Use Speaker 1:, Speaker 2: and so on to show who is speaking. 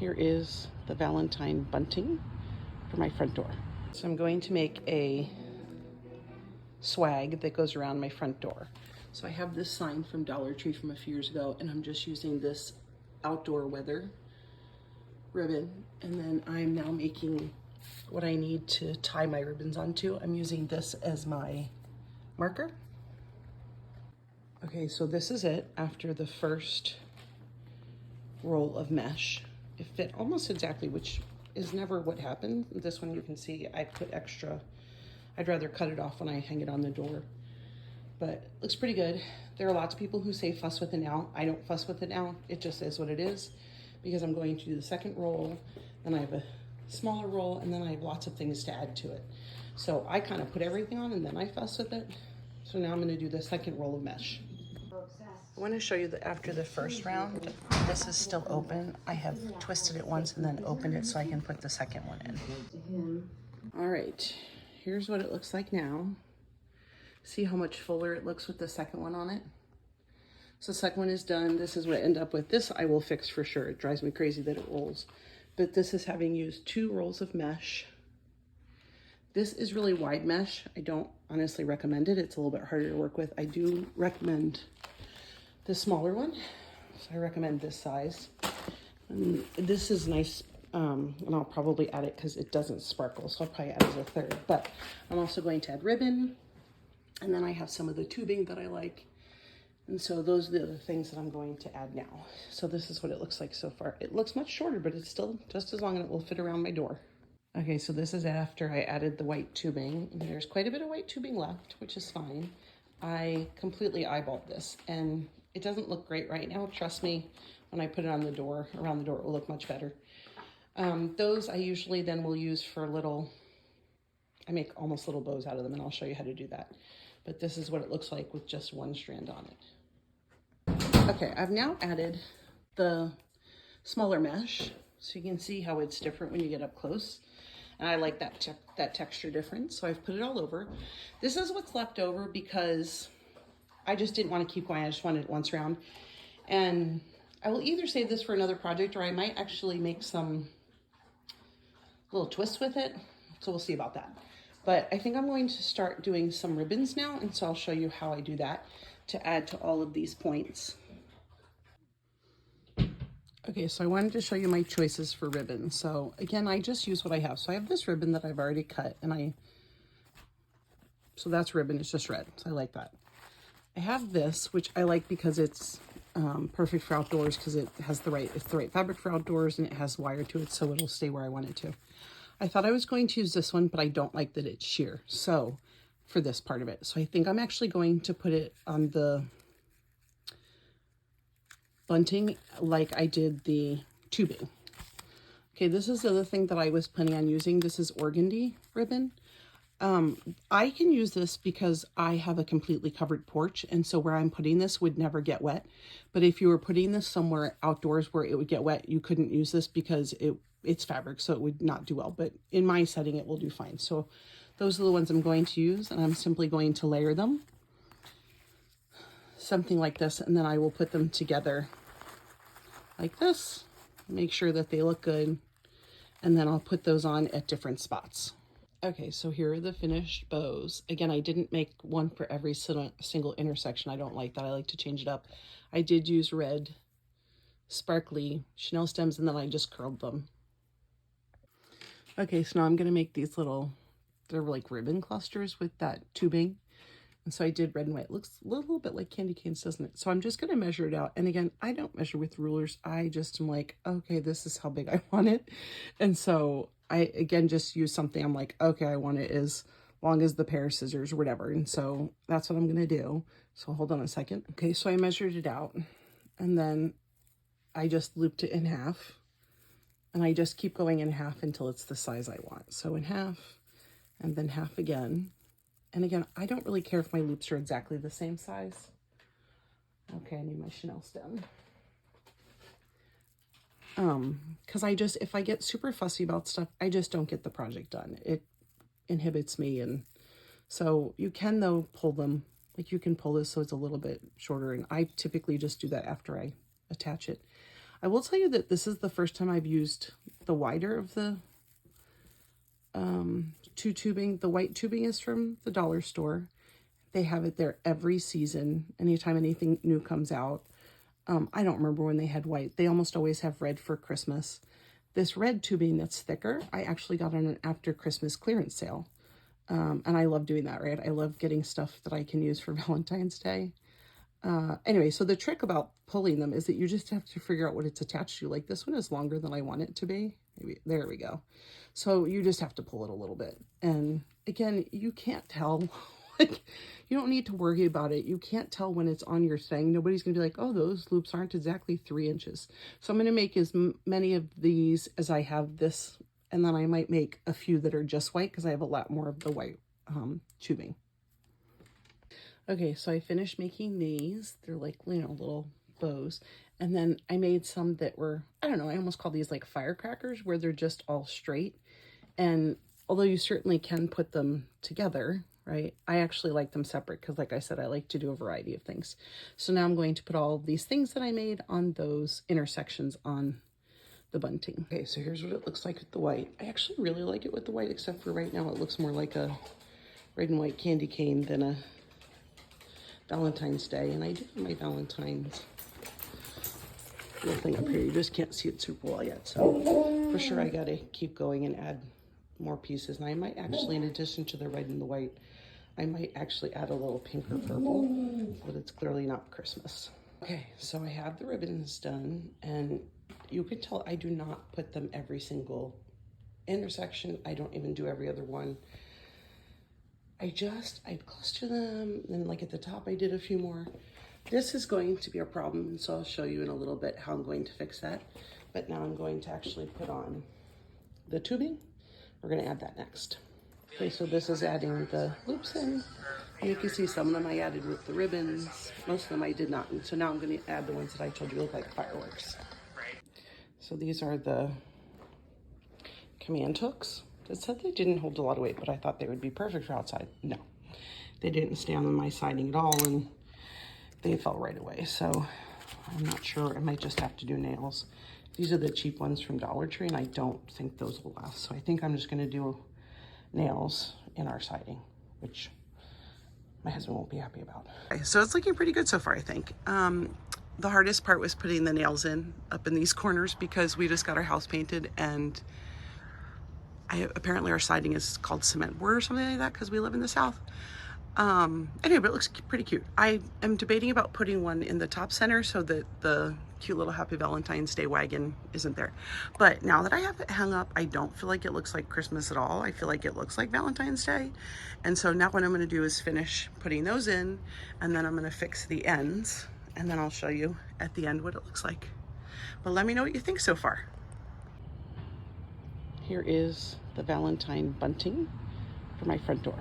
Speaker 1: here is the Valentine bunting for my front door. So I'm going to make a swag that goes around my front door. So I have this sign from Dollar Tree from a few years ago, and I'm just using this outdoor weather ribbon. And then I'm now making what I need to tie my ribbons onto. I'm using this as my marker. Okay, so this is it after the first roll of mesh. It fit almost exactly, which is never what happened. This one you can see I put extra. I'd rather cut it off when I hang it on the door, but it looks pretty good. There are lots of people who say fuss with it now. I don't fuss with it now. It just is what it is, because I'm going to do the second roll, then I have a smaller roll, and then I have lots of things to add to it. So I kind of put everything on and then I fuss with it. So now I'm going to do the second roll of mesh. I want to show you that after the first round, this is still open. I have twisted it once and then opened it so I can put the second one in. All right, here's what it looks like now. See how much fuller it looks with the second one on it? So the second one is done. This is what I end up with. This I will fix for sure. It drives me crazy that it rolls. But this is having used 2 rolls of mesh. This is really wide mesh. I don't honestly recommend it. It's a little bit harder to work with. I do recommend the smaller one. So I recommend this size. And this is nice, and I'll probably add it because it doesn't sparkle, so I'll probably add it as a third. But I'm also going to add ribbon, and then I have some of the tubing that I like. And so those are the other things that I'm going to add now. So this is what it looks like so far. It looks much shorter, but it's still just as long, and it will fit around my door. Okay, so this is after I added the white tubing. There's quite a bit of white tubing left, which is fine. I completely eyeballed this, and it doesn't look great right now. Trust me, when I put it on the door, around the door, it will look much better. Those I usually then will use for little, I make almost little bows out of them, and I'll show you how to do that. But this is what it looks like with just one strand on it. Okay, I've now added the smaller mesh, so you can see how it's different when you get up close. And I like that texture difference, so I've put it all over. This is what's left over because I just didn't want to keep going. I just wanted it once round. And I will either save this for another project, or I might actually make some little twists with it. So we'll see about that. But I think I'm going to start doing some ribbons now, and so I'll show you how I do that to add to all of these points. Okay, so I wanted to show you my choices for ribbon. So again, I just use what I have. So I have this ribbon that I've already cut, and so that's ribbon, it's just red, so I like that. I have this, which I like because it's perfect for outdoors, because it's the right fabric for outdoors, and it has wire to it, so it'll stay where I want it to. I thought I was going to use this one, but I don't like that it's sheer, so for this part of it. So I think I'm actually going to put it on the bunting like I did the tubing. Okay, this is the other thing that I was planning on using. This is organdy ribbon. I can use this because I have a completely covered porch, and so where I'm putting this would never get wet. But if you were putting this somewhere outdoors where it would get wet, you couldn't use this because it's fabric, so it would not do well. But in my setting, it will do fine. So those are the ones I'm going to use, and I'm simply going to layer them. Something like this, and then I will put them together like this. Make sure that they look good, and then I'll put those on at different spots. Okay, so here are the finished bows. Again, I didn't make one for every single intersection. I don't like that. I like to change it up. I did use red, sparkly chenille stems, and then I just curled them. Okay, so now I'm gonna make these they're like ribbon clusters with that tubing. And so I did red and white. It looks a little bit like candy canes, doesn't it? So I'm just gonna measure it out. And again, I don't measure with rulers. I just am like, okay, this is how big I want it. And so I, again, just use something. I'm like, okay, I want it as long as the pair of scissors or whatever. And so that's what I'm gonna do. So hold on a second. Okay, so I measured it out, and then I just looped it in half, and I just keep going in half until it's the size I want. So in half, and then half again. And again, I don't really care if my loops are exactly the same size. Okay, I need my chenille stem. Because if I get super fussy about stuff, I just don't get the project done. It inhibits me. And so you can, though, pull them. Like, you can pull this so it's a little bit shorter. And I typically just do that after I attach it. I will tell you that this is the first time I've used the wider of the two tubing. The white tubing is from the dollar store. They have it there every season, anytime anything new comes out. I don't remember when they had white. They almost always have red for Christmas. This red tubing that's thicker, I actually got on an after Christmas clearance sale. And I love doing that, right? I love getting stuff that I can use for Valentine's Day. Anyway, so the trick about pulling them is that you just have to figure out what it's attached to. Like this one is longer than I want it to be. Maybe, there we go. So you just have to pull it a little bit. And again, you can't tell. Like, you don't need to worry about it. You can't tell when it's on your thing. Nobody's going to be like, oh, those loops aren't exactly 3 inches. So I'm going to make as many of these as I have this. And then I might make a few that are just white because I have a lot more of the white tubing. Okay, so I finished making these. They're like, you know, little bows. And then I made some that were, I don't know, I almost call these like firecrackers, where they're just all straight. And although you certainly can put them together, right, I actually like them separate because, like I said, I like to do a variety of things. So now I'm going to put all of these things that I made on those intersections on the bunting. Okay, so here's what it looks like with the white. I actually really like it with the white, except for right now it looks more like a red and white candy cane than a Valentine's Day. And I do have my Valentine's little thing up here. You just can't see it super well yet. So for sure I gotta keep going and add more pieces. And I might actually, in addition to the red and the white, I might actually add a little pink or purple, but it's clearly not Christmas. Okay, so I have the ribbons done, and you can tell I do not put them every single intersection. I don't even do every other one. I cluster them, and like at the top I did a few more. This is going to be a problem, and so I'll show you in a little bit how I'm going to fix that. But now I'm going to actually put on the tubing. We're going to add that next. Okay, so this is adding the loops in. And you can see some of them I added with the ribbons. Most of them I did not. And so now I'm going to add the ones that I told you look like fireworks. So these are the command hooks. It said they didn't hold a lot of weight, but I thought they would be perfect for outside. No, they didn't stay on my siding at all, and they fell right away. So I'm not sure. I might just have to do nails. These are the cheap ones from Dollar Tree, and I don't think those will last. So I think I'm just going to do nails in our siding, which my husband won't be happy about. Okay, so it's looking pretty good so far, I think. The hardest part was putting the nails in up in these corners because we just got our house painted, and apparently our siding is called cement board or something like that because we live in the South. Anyway, but it looks pretty cute. I am debating about putting one in the top center so that the cute little Happy Valentine's Day wagon isn't there. But now that I have it hung up, I don't feel like it looks like Christmas at all. I feel like it looks like Valentine's Day. And so now what I'm going to do is finish putting those in, and then I'm going to fix the ends, and then I'll show you at the end what it looks like. But let me know what you think so far. Here is the Valentine bunting for my front door.